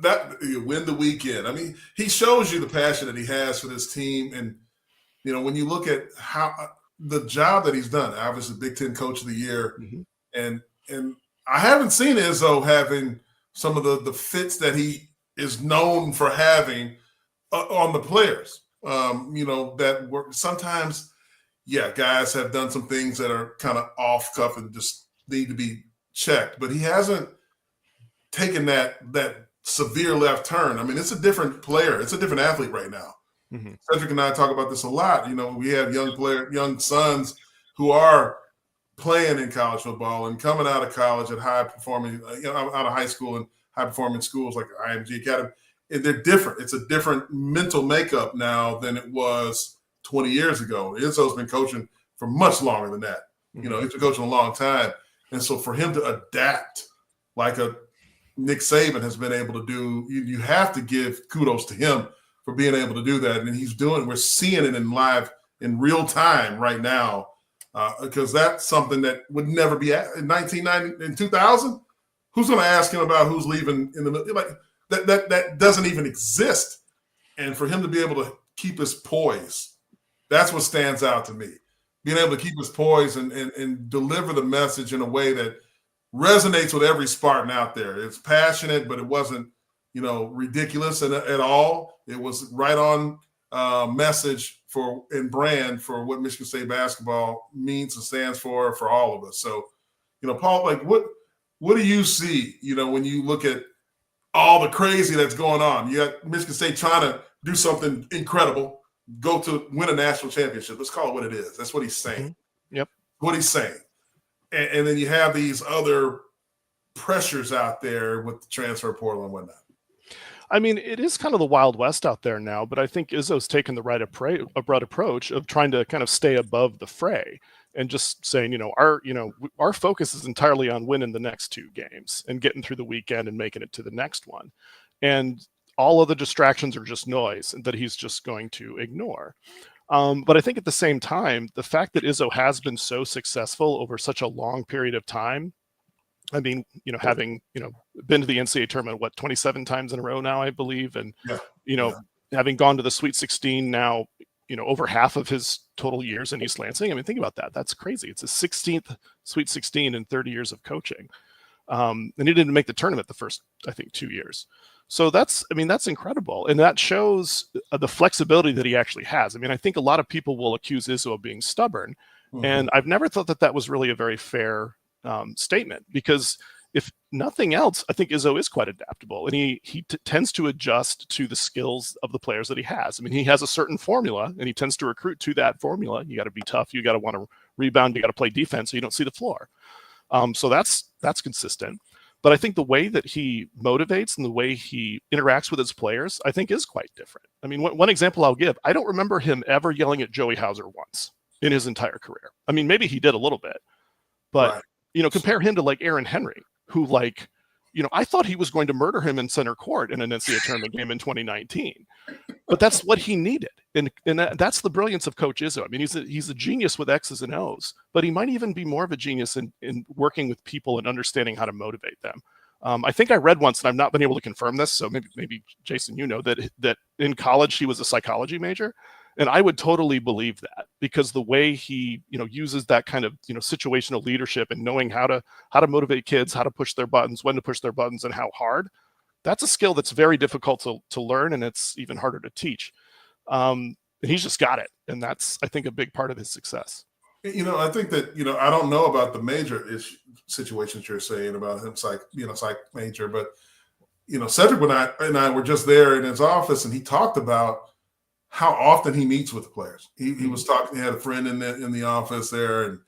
that you win the weekend. I mean, he shows you the passion that he has for this team. And, when you look at how the job that he's done, obviously Big Ten Coach of the Year, and I haven't seen Izzo having some of the fits that he is known for having on the players. That work sometimes. Yeah, guys have done some things that are kind of off cuff and just need to be checked, but he hasn't taken that severe left turn. I mean, it's a different player. It's a different athlete right now. Sedrick and I talk about this a lot. We have young sons who are playing in college football and coming out of college at high performing, out of high school and high performing schools like IMG Academy. And they're different. It's a different mental makeup now than it was 20 years ago. Izzo's been coaching for much longer than that. He's been coaching a long time. And so for him to adapt like a Nick Saban has been able to do, you have to give kudos to him for being able to do that. And we're seeing it in real time right now, because that's something that would never be in 1990, in 2000. Who's going to ask him about who's leaving in the middle? Like that doesn't even exist. And for him to be able to keep his poise, that's what stands out to me. Being able to keep his poise and deliver the message in a way that resonates with every Spartan out there. It's passionate, but it wasn't, ridiculous at all. It was right on message and brand for what Michigan State basketball means and stands for all of us. So, Paul, like what do you see, when you look at all the crazy that's going on? You got Michigan State trying to do something incredible, go to win a national championship. Let's call it what it is. That's what he's saying. Yep. What he's saying. And then you have these other pressures out there with the transfer portal and whatnot? I mean, it is kind of the Wild West out there now, but I think Izzo's taken the right approach of trying to kind of stay above the fray and just saying, our focus is entirely on winning the next 2 games and getting through the weekend and making it to the next one. And all of the distractions are just noise that he's just going to ignore. But I think at the same time, the fact that Izzo has been so successful over such a long period of time, I mean, having, been to the NCAA tournament, 27 times in a row now, I believe. And, having gone to the Sweet 16 now, over half of his total years in East Lansing. I mean, think about that. That's crazy. It's his 16th Sweet 16 in 30 years of coaching. And he didn't make the tournament the first, I think, 2 years. So that's incredible. And that shows the flexibility that he actually has. I mean, I think a lot of people will accuse Izzo of being stubborn. Mm-hmm. And I've never thought that was really a very fair statement, because if nothing else, I think Izzo is quite adaptable, and he tends to adjust to the skills of the players that he has. I mean, he has a certain formula, and he tends to recruit to that formula. You got to be tough. You got to want to rebound. You got to play defense so you don't see the floor. So that's consistent. But I think the way that he motivates and the way he interacts with his players, I think, is quite different. I mean, one example I'll give, I don't remember him ever yelling at Joey Hauser once in his entire career. I mean, maybe he did a little bit, but right. Compare him to like Aaron Henry, who I thought he was going to murder him in center court in an NCAA tournament game in 2019, but that's what he needed. And that's the brilliance of Coach Izzo. I mean, he's a genius with X's and O's, but he might even be more of a genius in working with people and understanding how to motivate them. I think I read once, and I've not been able to confirm this, so maybe Jason, that in college he was a psychology major. And I would totally believe that, because the way he, uses that kind of, situational leadership and knowing how to motivate kids, how to push their buttons, when to push their buttons, and how hard, that's a skill that's very difficult to learn, and it's even harder to teach. And he's just got it. And that's, I think, a big part of his success. I think that, I don't know about the major situations you're saying about him, psych major, but, Sedrick and I were just there in his office, and he talked about how often he meets with the players. He was talking, he had a friend in the office there. And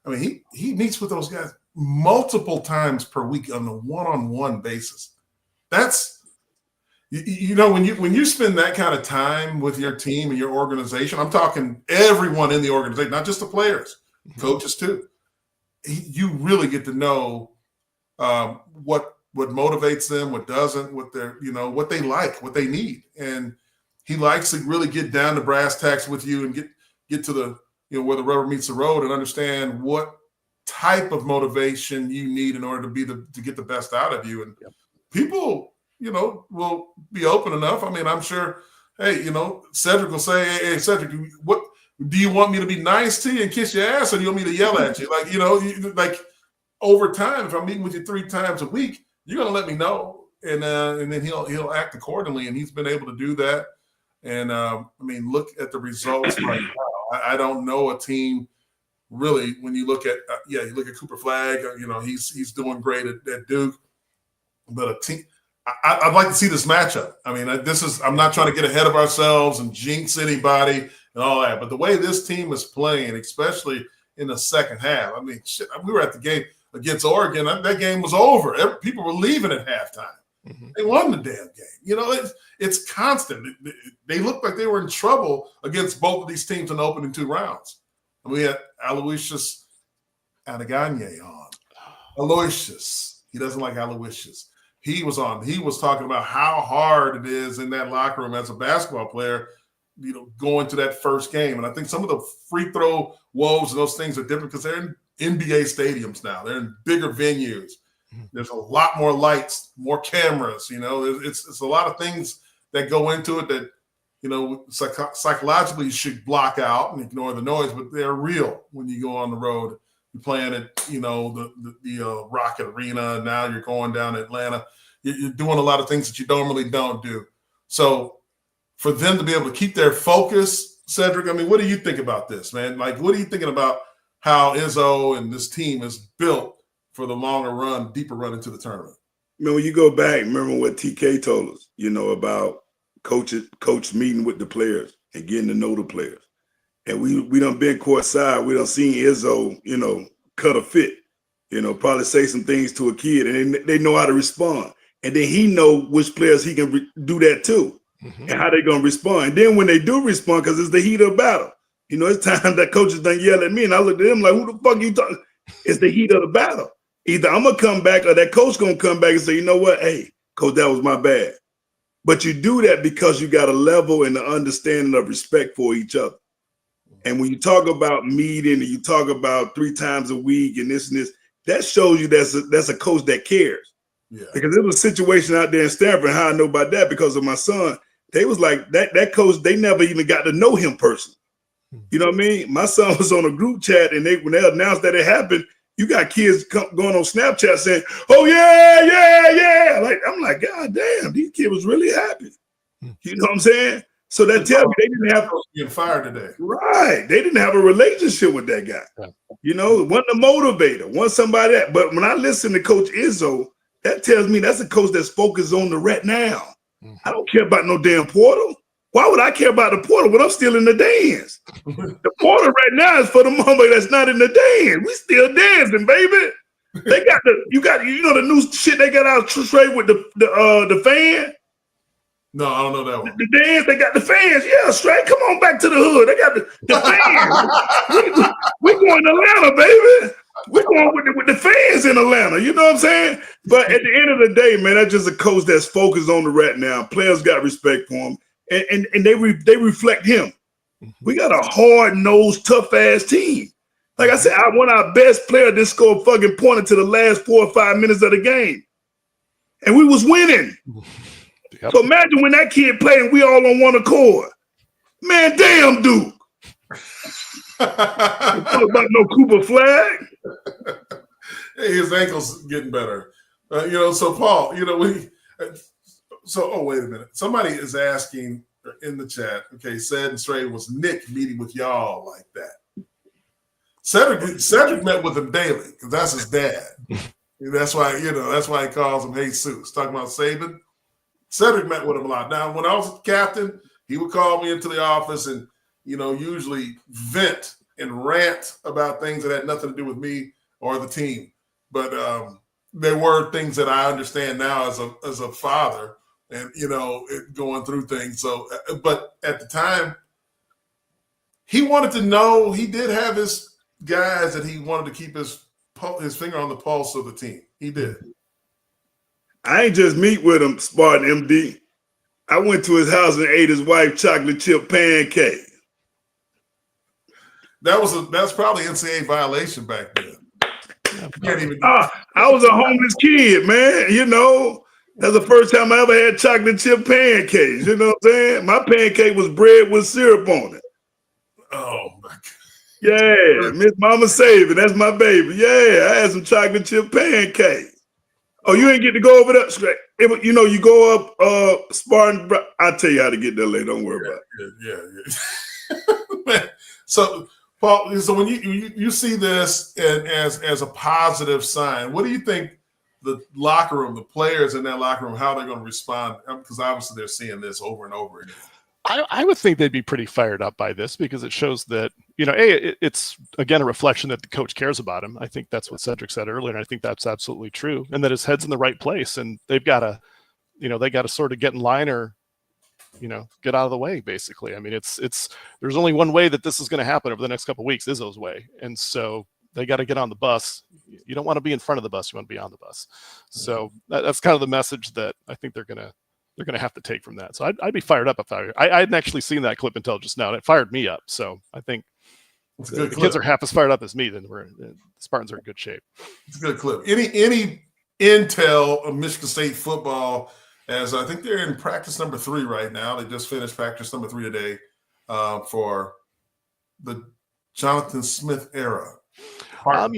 I mean, he meets with those guys multiple times per week on a one-on-one basis. That's, when you spend that kind of time with your team and your organization, I'm talking everyone in the organization, not just the players, coaches too. You really get to know what motivates them, what doesn't, what they're, what they like, what they need. And he likes to really get down to brass tacks with you and get to the, where the rubber meets the road, and understand what type of motivation you need in order to get the best out of you. And people, will be open enough. I mean, I'm sure, hey, Sedrick will say, hey, Sedrick, what do you want me to be nice to you and kiss your ass, or do you want me to yell at you? Like, over time, if I'm meeting with you 3 times a week, you're going to let me know. And then he'll act accordingly. And he's been able to do that. And look at the results right now. I don't know a team really, when you look at you look at Cooper Flagg, he's doing great at Duke, but a team. I'd like to see this matchup. I mean, I'm not trying to get ahead of ourselves and jinx anybody and all that, but the way this team is playing, especially in the second half, I mean, shit, we were at the game against Oregon. That game was over. People were leaving at halftime. Mm-hmm. They won the damn game. It's constant. They looked like they were in trouble against both of these teams in the opening 2 rounds. And we had Aloysius Adeganye on. Aloysius. He doesn't like Aloysius. He was on. He was talking about how hard it is in that locker room as a basketball player, going to that first game. And I think some of the free throw woes and those things are different because they're in NBA stadiums now. They're in bigger venues. There's a lot more lights, more cameras. It's a lot of things that go into it that, psychologically you should block out and ignore the noise, but they're real when you go on the road. You're playing at, the Rocket Arena, and now you're going down to Atlanta. You're doing a lot of things that you normally don't do. So for them to be able to keep their focus, Sedrick, I mean, what do you think about this, man? Like, what are you thinking about how Izzo and this team is built for the longer run, deeper run into the tournament? When you go back, remember what TK told us, about coach meeting with the players and getting to know the players. And we done been courtside. We done seen Izzo, cut a fit. Probably say some things to a kid, and they know how to respond. And then he know which players he can do that to, and how they gonna respond. And then when they do respond, because it's the heat of battle. It's time that coaches done yell at me, and I look at them like, "Who the fuck you talking?" It's the heat of the battle. Either I'm gonna come back, or that coach gonna come back and say, "You know what? Hey, coach, that was my bad." But you do that because you got a level and an understanding of respect for each other. And when you talk about meeting and you talk about 3 times a week and this, that shows you that's a coach that cares. Yeah. Because there was a situation out there in Stanford, how I know about that because of my son. They was like that coach, they never even got to know him personally. You know what I mean? My son was on a group chat, and when they announced that it happened, you got kids going on Snapchat saying, "Oh yeah, yeah, yeah!" Like I'm like, God damn, these kids was really happy. You know what I'm saying? So that tells me they didn't have getting fired today. Right. They didn't have a relationship with that guy. Yeah. It wasn't a motivator, wasn't somebody that. But when I listen to Coach Izzo, that tells me that's a coach that's focused on the right now. I don't care about no damn portal. Why would I care about the portal when I'm still in the dance? The portal right now is for the motherfucker that's not in the dance. We still dancing, baby. They got the new shit they got out straight with the fan. No, I don't know that one. The dance, they got the fans. Yeah, straight. Come on back to the hood. They got the fans. we going to Atlanta, baby. We're going with the fans in Atlanta. You know what I'm saying? But at the end of the day, man, that's just a coach that's focused on the right now. Players got respect for him, and they reflect him. We got a hard-nosed, tough-ass team. Like I said, one of our best players didn't score a fucking point into the last 4 or 5 minutes of the game. And we was winning. Yep. So imagine when that kid played and we all on one accord. Man, damn, Duke. Talk about no Cooper Flag. Hey, his ankle's getting better. So Paul, wait a minute. Somebody is asking in the chat, okay, Sed and Stray, was Nick meeting with y'all like that? Sedrick met with him daily because that's his dad. That's why he calls him Jesus. Talking about Saban. Sedrick met with him a lot. Now, when I was captain, he would call me into the office and, usually vent and rant about things that had nothing to do with me or the team. But there were things that I understand now as a father and, going through things. So, but at the time, he wanted to know, he did have his guys that he wanted to keep his finger on the pulse of the team. He did. I ain't just meet with him, Spartan MD. I went to his house and ate his wife chocolate chip pancake. That's probably NCAA violation back then. I was a homeless kid, man. That's the first time I ever had chocolate chip pancakes. You know what I'm saying? My pancake was bread with syrup on it. Oh my God. Yeah, Miss Mama Saving, that's my baby. Yeah, I had some chocolate chip pancakes. Oh, you ain't get to go over there straight. You go up Spartan. I'll tell you how to get there later. Don't worry about it. Yeah. So, Paul, when you see this as a positive sign, what do you think the locker room, the players in that locker room, how they're going to respond? Because obviously they're seeing this over and over again. I would think they'd be pretty fired up by this because it shows that, it's, again, a reflection that the coach cares about him. I think that's what Sedrick said earlier, and I think that's absolutely true, and that his head's in the right place, and they've got to, they got to sort of get in line or, get out of the way, basically. I mean, there's only one way that this is going to happen over the next couple of weeks, Izzo's way, and so they got to get on the bus. You don't want to be in front of the bus, you want to be on the bus. So that's kind of the message that I think they're going to have to take from that. So I'd be fired up if I hadn't actually seen that clip until just now, and it fired me up. So I think the kids are half as fired up as me. Then the Spartans are in good shape. It's a good clip. Any intel of Michigan State football, as I think they're in practice number 3 right now. They just finished practice number 3 today for the Jonathan Smith era. I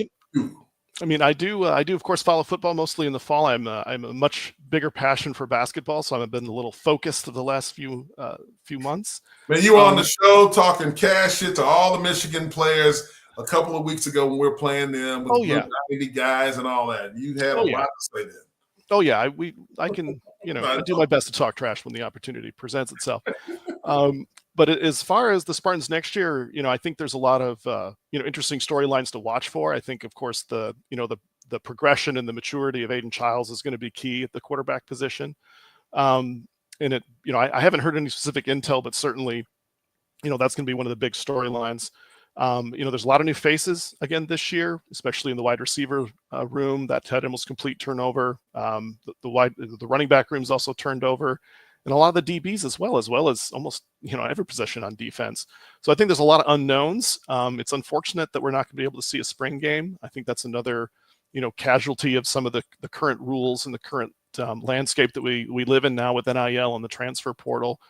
do of course follow football mostly in the fall. I'm a much bigger passion for basketball, so I've been a little focused the last few months. Man, you were on the show talking cash shit to all the Michigan players a couple of weeks ago when we were playing them with 90 guys and all that. You had a lot to say then. Oh yeah, I can I do my best to talk trash when the opportunity presents itself. But as far as the Spartans next year, I think there's a lot of interesting storylines to watch for. I think, of course, the the progression and the maturity of Aiden Childs is going to be key at the quarterback position. And it, I haven't heard any specific intel, but certainly, that's going to be one of the big storylines. There's a lot of new faces again this year, especially in the wide receiver room. That had almost complete turnover. The running back room's also turned over, and a lot of the DBs as well as almost every position on defense. So I think there's a lot of unknowns. It's unfortunate that we're not going to be able to see a spring game. I think that's another casualty of some of the current rules and the current landscape that we live in now with NIL and the transfer portal.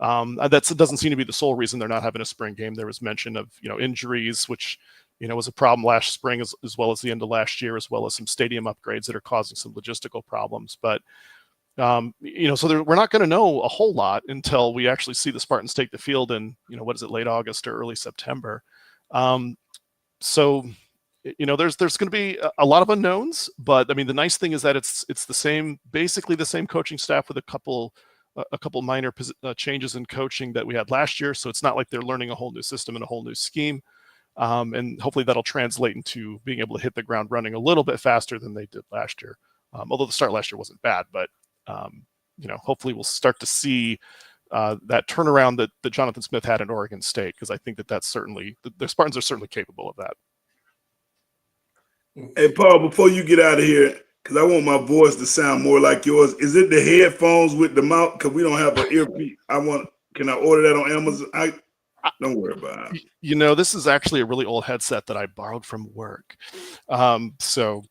That doesn't seem to be the sole reason they're not having a spring game. There was mention of injuries, which was a problem last spring as well as the end of last year, as well as some stadium upgrades that are causing some logistical problems. But so we're not going to know a whole lot until we actually see the Spartans take the field in late August or early September. There's going to be a lot of unknowns. But I mean, the nice thing is that it's basically the same coaching staff with a couple minor changes in coaching that we had last year. So it's not like they're learning a whole new system and a whole new scheme. And hopefully that'll translate into being able to hit the ground running a little bit faster than they did last year. Although the start last year wasn't bad, but hopefully we'll start to see that turnaround that Jonathan Smith had in Oregon State, because I think that's certainly, the Spartans are certainly capable of that. Hey, Paul, before you get out of here, because I want my voice to sound more like yours. Is it the headphones with the mouth? Because we don't have an earpiece. Can I order that on Amazon? Don't worry about it. This is actually a really old headset that I borrowed from work. So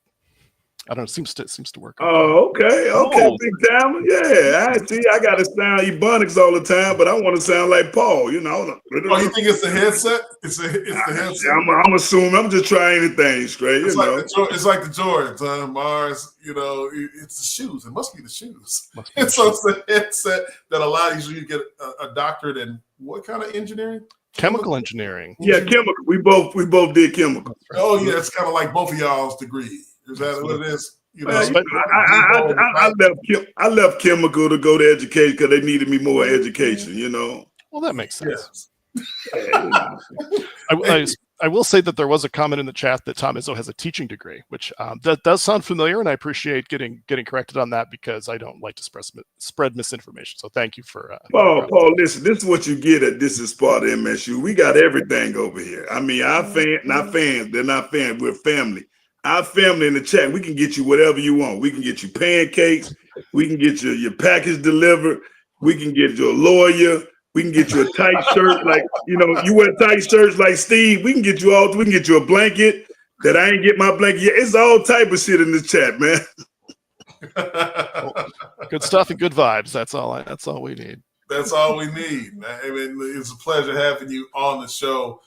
I don't know, it seems to work. Oh, okay, big time. Yeah, I see. I got to sound Ebonics all the time, but I want to sound like Paul, Oh, you think it's the headset? It's the headset. I'm assuming. I'm just trying anything straight. It's like the Jordans, Mars. It's the shoes. It must be the shoes. And so it's the headset that allows you to get a doctorate in what kind of engineering? Chemical engineering. Yeah, chemical. We both did chemical. Oh yeah, it's kind of like both of y'all's degree. Is that what it is? I left chemical to go to education because they needed me more education. Well, that makes sense. Yes. I will say that there was a comment in the chat that Tom Izzo has a teaching degree, which that does sound familiar, and I appreciate getting corrected on that, because I don't like to spread misinformation. So thank you for Paul, listen, this is what you get at This Is Sparta MSU. We got everything over here. I mean, our not fans, they're not fans, we're family. Our family in the chat, we can get you whatever you want. We can get you pancakes. We can get you your package delivered. We can get you a lawyer. We can get you a tight shirt, like, you wear tight shirts like Steve. We can get you we can get you a blanket that I ain't get my blanket yet. It's all type of shit in the chat, man. Good stuff and good vibes. That's all we need. That's all we need, man. I mean, it's a pleasure having you on the show,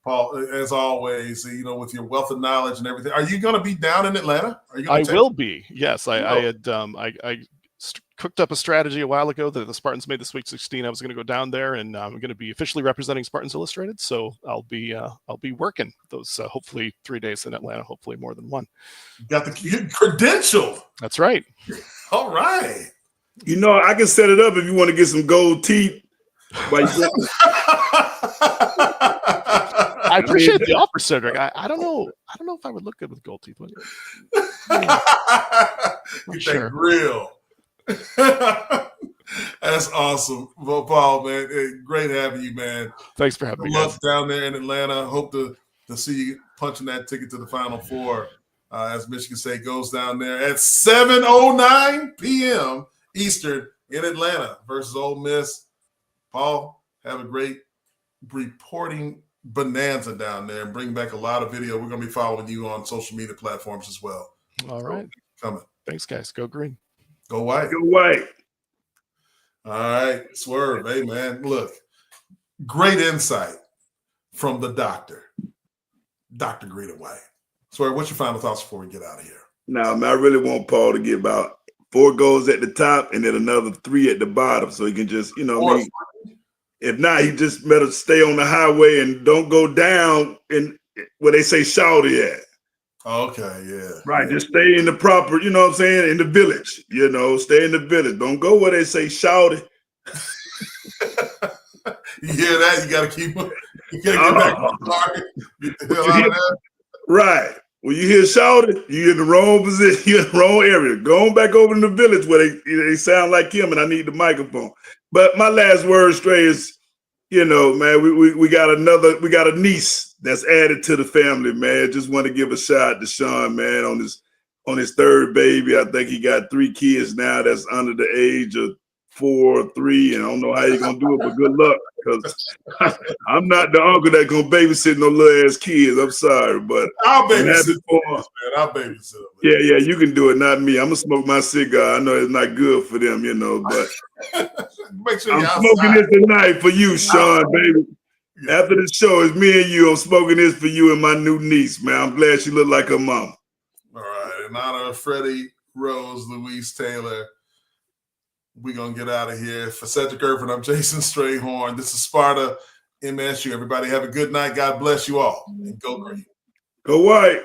Paul, as always, with your wealth of knowledge and everything. Are you going to be down in Atlanta? I will be. Yes. I cooked up a strategy a while ago that the Spartans made the Sweet 16. I was going to go down there, and I'm going to be officially representing Spartans Illustrated. So I'll be working those hopefully 3 days in Atlanta, hopefully more than one. You got the credential. That's right. All right. I can set it up if you want to get some gold teeth. I appreciate the offer, Sedrick. I don't know if I would look good with gold teeth. Get that grill. That's awesome. Well, Paul, man, great having you, man. Thanks for having me. Good luck down there in Atlanta. Hope to see you punching that ticket to the Final Four as Michigan State goes down there at 7:09 p.m. Eastern in Atlanta versus Ole Miss. Paul, have a great reporting bonanza down there and bring back a lot of video. We're going to be following you on social media platforms as well. All right. Coming. Thanks, guys. Go green. Go white. Go white. All right. Swerve. Hey, man. Look, great insight from the doctor, Dr. Green and White. Swerve, what's your final thoughts before we get out of here? Now, I really want Paul to get about 4 goals at the top and then another 3 at the bottom, so he can just, if not, he just better stay on the highway and don't go down in where they say shouty at. Okay, yeah. Right, just stay in the proper, in the village, stay in the village. Don't go where they say shouty. You hear that? You got to keep it. You got to get back on the target. Get the hell out of there. Right. When you hear shouting, you're in the wrong position, you're in the wrong area. Go on back over in the village where they sound like him, and I need the microphone. But my last word, Stray, is, you know, man, we got a niece that's added to the family, man. Just want to give a shout out to Sean, man, on his third baby. I think he got 3 kids now that's under the age of 4 or 3, and I don't know how you're gonna do it, but good luck, because I'm not the uncle that's gonna babysit no little ass kids. I'm sorry, but I'll babysit for man. I'll babysit them. yeah, you can do it, not me. I'm gonna smoke my cigar. I know it's not good for them, you know, but Make sure I'm you're smoking outside. this tonight for you, Sean, baby. Yeah. After the show, it's me and you. I'm smoking this for you and my new niece, man. I'm glad she look like her mom. All right. In honor of Freddie, Rose, Louise Taylor, we're going to get out of here. For Sedrick, Irvin, I'm Jason Strayhorn. This is Sparta MSU. Everybody have a good night. God bless you all. And go green. Go White.